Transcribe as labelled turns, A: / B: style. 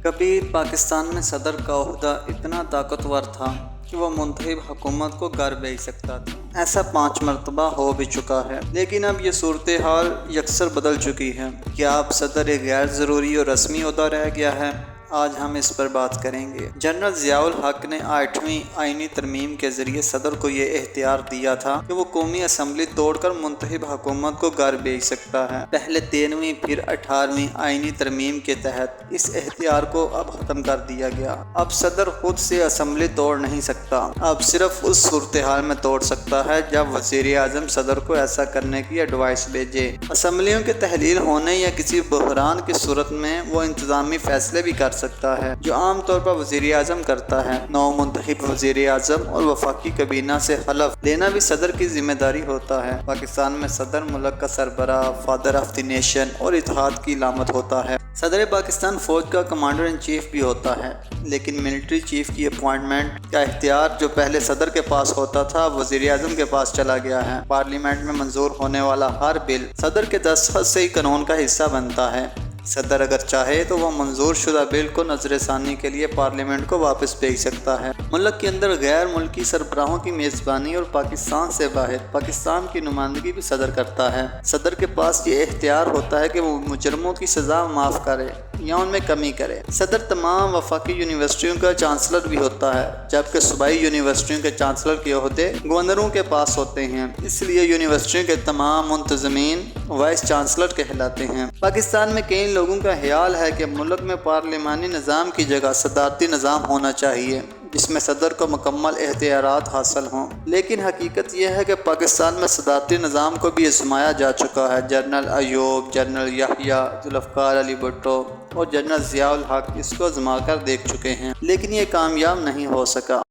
A: کبھی پاکستان میں صدر کا عہدہ اتنا طاقتور تھا کہ وہ منتخب حکومت کو گھر بھیج سکتا تھا۔ ایسا 5 مرتبہ ہو بھی چکا ہے، لیکن اب یہ صورتحال یکسر بدل چکی ہے۔ کیا اب صدر ایک غیر ضروری اور رسمی عہدہ رہ گیا ہے؟ آج ہم اس پر بات کریں گے۔ جنرل ضیاء الحق نے 8ویں آئینی ترمیم کے ذریعے صدر کو یہ اختیار دیا تھا کہ وہ قومی اسمبلی توڑ کر منتخب حکومت کو گھر بھیج سکتا ہے۔ پہلے 13ویں پھر 18ویں آئینی ترمیم کے تحت اس اختیار کو اب ختم کر دیا گیا۔ اب صدر خود سے اسمبلی توڑ نہیں سکتا، اب صرف اس صورتحال میں توڑ سکتا ہے جب وزیر اعظم صدر کو ایسا کرنے کی ایڈوائس بھیجے۔ اسمبلیوں کے تحلیل ہونے یا کسی بحران کی صورت میں وہ انتظامی فیصلے بھی کر سکتا ہے، جو عام طور پر وزیر اعظم کرتا ہے۔ نو منتخب وزیر اعظم اور وفاقی کابینہ سے حلف لینا بھی صدر کی ذمہ داری ہوتا ہے۔ پاکستان میں صدر ملک کا سربراہ، فادر آف دی نیشن اور اتحاد کی علامت ہوتا ہے۔ صدر پاکستان فوج کا کمانڈر ان چیف بھی ہوتا ہے، لیکن ملٹری چیف کی اپوائنٹمنٹ کا اختیار جو پہلے صدر کے پاس ہوتا تھا وزیر اعظم کے پاس چلا گیا ہے۔ پارلیمنٹ میں منظور ہونے والا ہر بل صدر کے دستخط سے ہی قانون کا حصہ بنتا ہے۔ صدر اگر چاہے تو وہ منظور شدہ بل کو نظر ثانی کے لیے پارلیمنٹ کو واپس بھیج سکتا ہے۔ ملک کے اندر غیر ملکی سربراہوں کی میزبانی اور پاکستان سے باہر پاکستان کی نمائندگی بھی صدر کرتا ہے۔ صدر کے پاس یہ اختیار ہوتا ہے کہ وہ مجرموں کی سزا معاف کرے یا ان میں کمی کرے۔ صدر تمام وفاقی یونیورسٹیوں کا چانسلر بھی ہوتا ہے، جبکہ صوبائی یونیورسٹیوں کے چانسلر کے عہدے گورنروں کے پاس ہوتے ہیں۔ اس لیے یونیورسٹیوں کے تمام منتظمین وائس چانسلر کہلاتے ہیں۔ پاکستان میں کئی لوگوں کا خیال ہے کہ ملک میں پارلیمانی نظام کی جگہ صدارتی نظام ہونا چاہیے، جس میں صدر کو مکمل اختیارات حاصل ہوں، لیکن حقیقت یہ ہے کہ پاکستان میں صدارتی نظام کو بھی آزمایا جا چکا ہے۔ جنرل ایوب، جنرل یحییٰ، ذوالفقار علی بھٹو اور جنرل ضیاء الحق اس کو آزما کر دیکھ چکے ہیں، لیکن یہ کامیاب نہیں ہو سکا۔